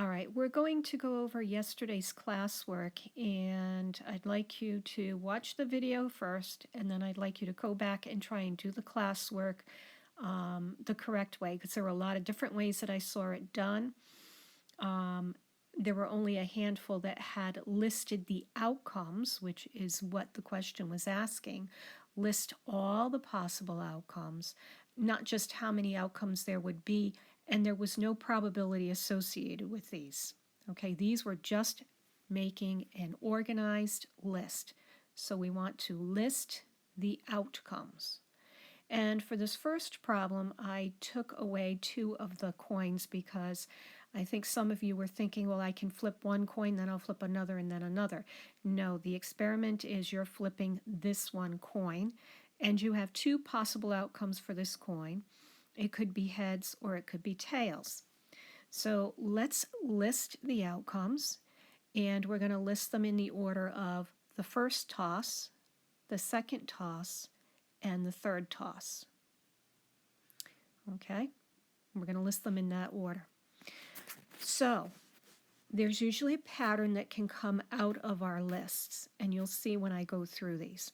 All right, we're going to go over yesterday's classwork, and I'd like you to watch the video first, and then I'd like you to go back and try and do the classwork the correct way, because there were a lot of different ways that I saw it done. There were only a handful that had listed the outcomes, which is what the question was asking. List all the possible outcomes, not just how many outcomes there would be, and there was no probability associated with these. Okay, these were just making an organized list. So we want to list the outcomes. And for this first problem, I took away 2 of the coins because I think some of you were thinking, well, I can flip one coin, then I'll flip another, and then another. No, the experiment is you're flipping this one coin, and you have 2 possible outcomes for this coin. It could be heads or it could be tails. So let's list the outcomes, and we're going to list them in the order of the first toss, the second toss, and the third toss. Okay, we're going to list them in that order. So there's usually a pattern that can come out of our lists, and you'll see when I go through these.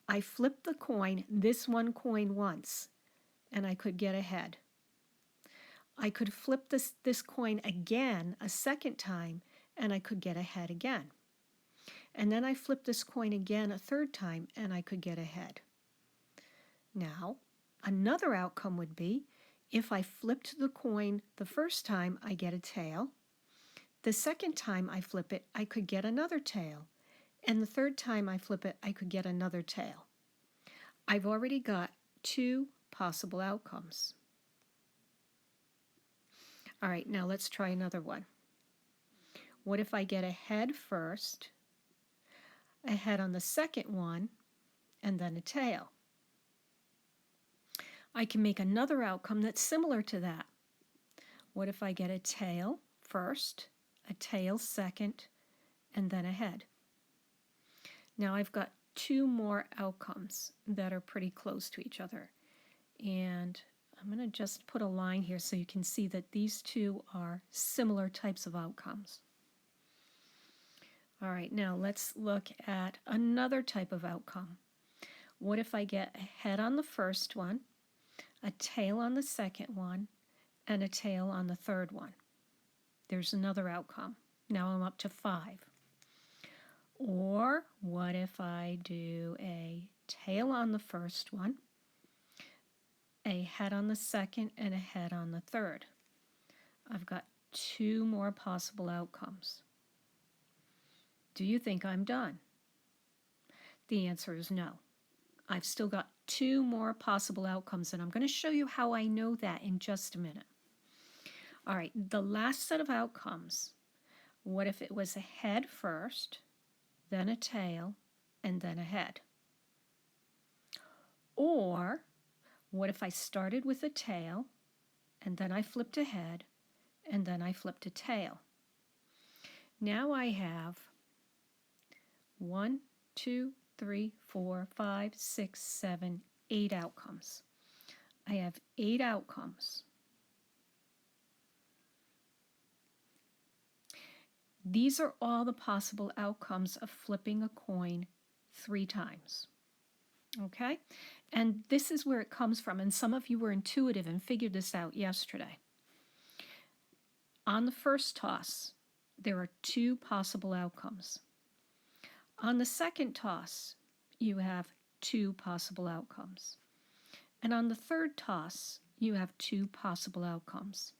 I flip the coin, this one coin once, and I could get ahead. I could flip this coin again a second time, and I could get ahead again. And then I flip this coin again a third time, and I could get ahead. Now, another outcome would be if I flipped the coin the first time, I get a tail. The second time I flip it, I could get another tail. And the third time I flip it, I could get another tail. I've already got 2 possible outcomes. All right, now let's try another one. What if I get a head first, a head on the second one, and then a tail? I can make another outcome that's similar to that. What if I get a tail first, a tail second, and then a head? Now I've got 2 more outcomes that are pretty close to each other. And I'm going to just put a line here so you can see that these 2 are similar types of outcomes. All right, now let's look at another type of outcome. What if I get a head on the first one, a tail on the second one, and a tail on the third one? There's another outcome. Now I'm up to 5. Or what if I do a tail on the first one, a head on the second, and a head on the third? I've got 2 more possible outcomes. Do you think I'm done? The answer is no. I've still got 2 more possible outcomes, and I'm going to show you how I know that in just a minute. All right, the last set of outcomes. What if it was a head first, then a tail, and then a head? Or what if I started with a tail, and then I flipped a head, and then I flipped a tail? Now I have 1, 2, 3, 4, 5, 6, 7, 8 outcomes. I have 8 outcomes. These are all the possible outcomes of flipping a coin 3 times. Okay? And this is where it comes from, and some of you were intuitive and figured this out yesterday. On the first toss, there are 2 possible outcomes. On the second toss, you have 2 possible outcomes. And on the third toss, you have 2 possible outcomes.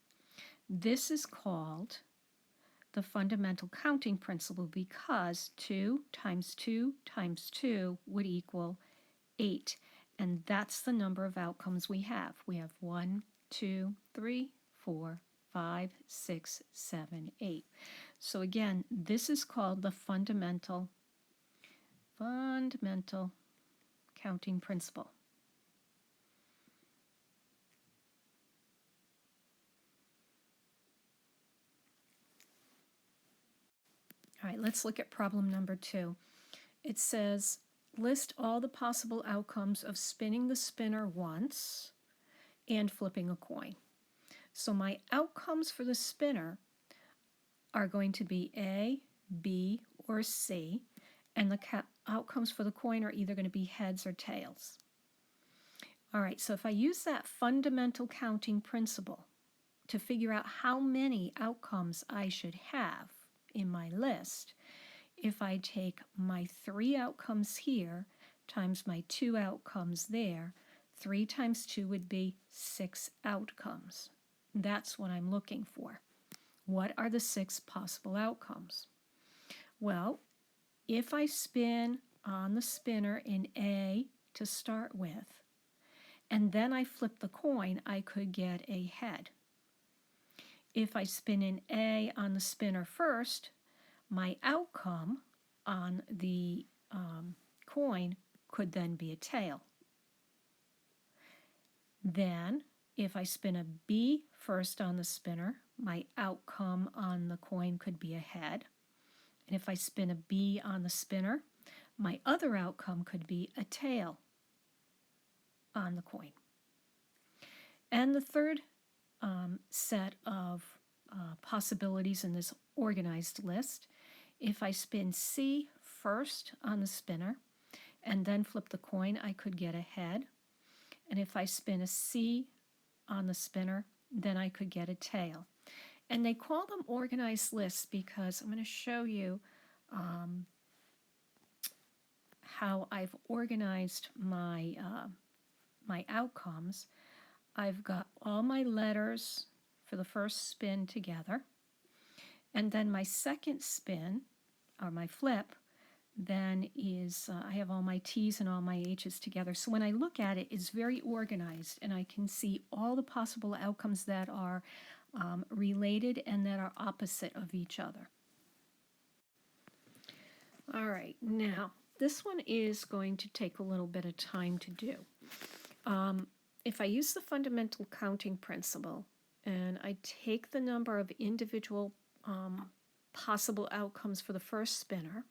This is called the fundamental counting principle because 2 times 2 times 2 would equal 8. And that's the number of outcomes we have. We have 1, 2, 3, 4, 5, 6, 7, 8. So again, this is called the fundamental counting principle. All right, let's look at problem number 2. It says, list all the possible outcomes of spinning the spinner once and flipping a coin. So my outcomes for the spinner, are going to be A, B, or C, and the outcomes for the coin are either going to be heads or tails. All right, so if I use that fundamental counting principle to figure out how many outcomes I should have in my list, if I take my 3 outcomes here times my 2 outcomes there, 3 times 2 would be 6 outcomes. That's what I'm looking for. What are the 6 possible outcomes? Well, if I spin on the spinner in A to start with, and then I flip the coin, I could get a head. If I spin in A on the spinner first, my outcome on the coin could then be a tail. Then, if I spin a B first on the spinner, my outcome on the coin could be a head. And if I spin a B on the spinner, my other outcome could be a tail on the coin. And the third set of possibilities in this organized list, if I spin C first on the spinner and then flip the coin, I could get a head. And if I spin a C on the spinner, then I could get a tail. And they call them organized lists because I'm going to show you how I've organized my my outcomes. I've got all my letters for the first spin together, and then my second spin, or my flip, then is I have all my T's and all my H's together. So when I look at it, it's very organized, and I can see all the possible outcomes that are related and that are opposite of each other. All right, now this one is going to take a little bit of time to do. If I use the fundamental counting principle and I take the number of individual possible outcomes for the first spinner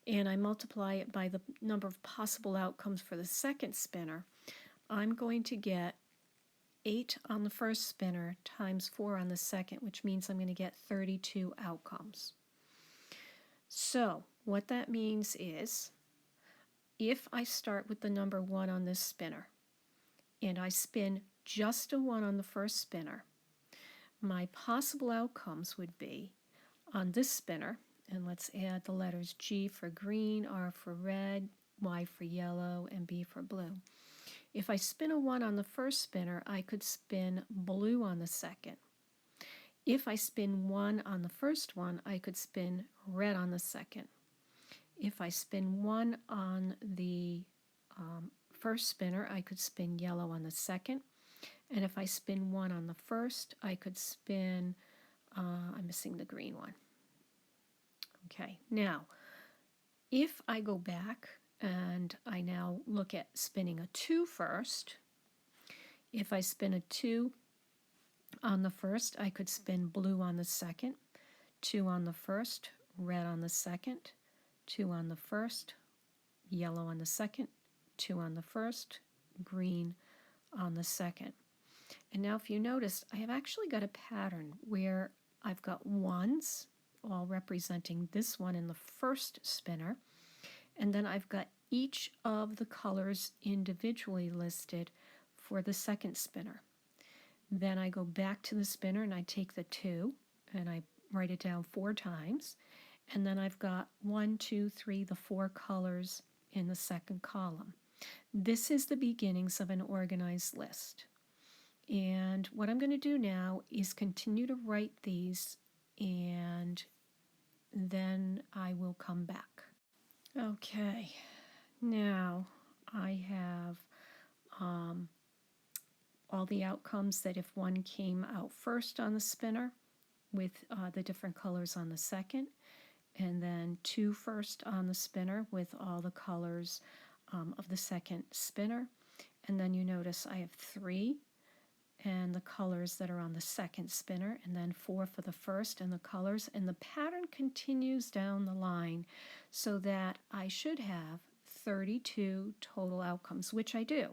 and I multiply it by the number of possible outcomes for the second spinner, I'm going to get 8 on the first spinner times 4 on the second, which means I'm going to get 32 outcomes. So what that means is if I start with the number 1 on this spinner and I spin just a 1 on the first spinner, my possible outcomes would be on this spinner, and let's add the letters G for green, R for red, Y for yellow, and B for blue. If I spin a 1 on the first spinner, I could spin blue on the second. If I spin 1 on the first one, I could spin red on the second. If I spin 1 on the first spinner, I could spin yellow on the second. And if I spin 1 on the first, I could spin, I'm missing the green one. Okay, now, if I go back and I now look at spinning a 2 first, if I spin a 2 on the first, I could spin blue on the second, 2 on the first, red on the second, 2 on the first, yellow on the second, 2 on the first, green on the second. And now if you notice, I have actually got a pattern where I've got 1s, all representing this one in the first spinner, and then I've got each of the colors individually listed for the second spinner. Then I go back to the spinner and I take the 2 and I write it down 4 times, and then I've got 1, 2, 3, the 4 colors in the second column. This is the beginnings of an organized list. And what I'm going to do now is continue to write these, and then I will come back. Okay, now I have all the outcomes that if 1 came out first on the spinner with the different colors on the second, and then 2 first on the spinner with all the colors of the second spinner, and then you notice I have 3 and the colors that are on the second spinner, and then 4 for the first and the colors, and the pattern continues down the line so that I should have 32 total outcomes, which I do.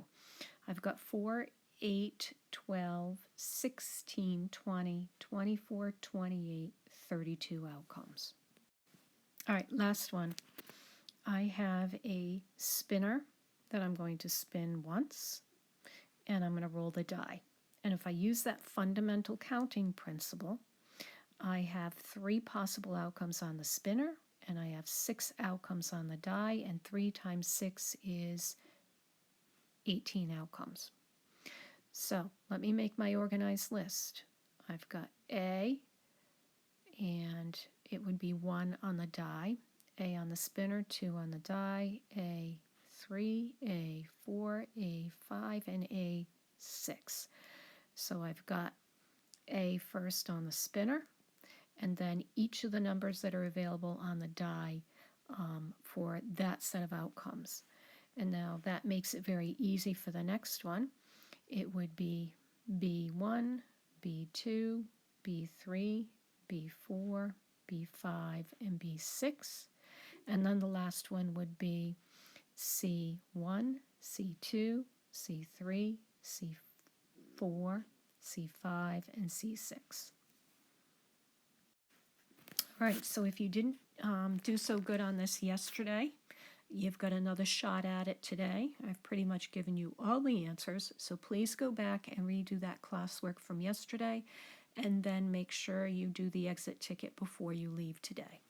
I've got 4 8, 12, 16, 20, 24, 28, 32 outcomes. All right, last one. I have a spinner that I'm going to spin once, and I'm going to roll the die. And if I use that fundamental counting principle, I have 3 possible outcomes on the spinner, and I have 6 outcomes on the die, and 3 times 6 is 18 outcomes. So let me make my organized list. I've got A, and it would be 1 on the die, A on the spinner, 2 on the die, A3, A4, A5, and A6. So I've got A first on the spinner, and then each of the numbers that are available on the die for that set of outcomes. And now that makes it very easy for the next one. It would be B1, B2, B3, B4, B5, and B6. And then the last one would be C1, C2, C3, C4, C5, and C6. All right, so if you didn't do so good on this yesterday, you've got another shot at it today. I've pretty much given you all the answers, so please go back and redo that classwork from yesterday, and then make sure you do the exit ticket before you leave today.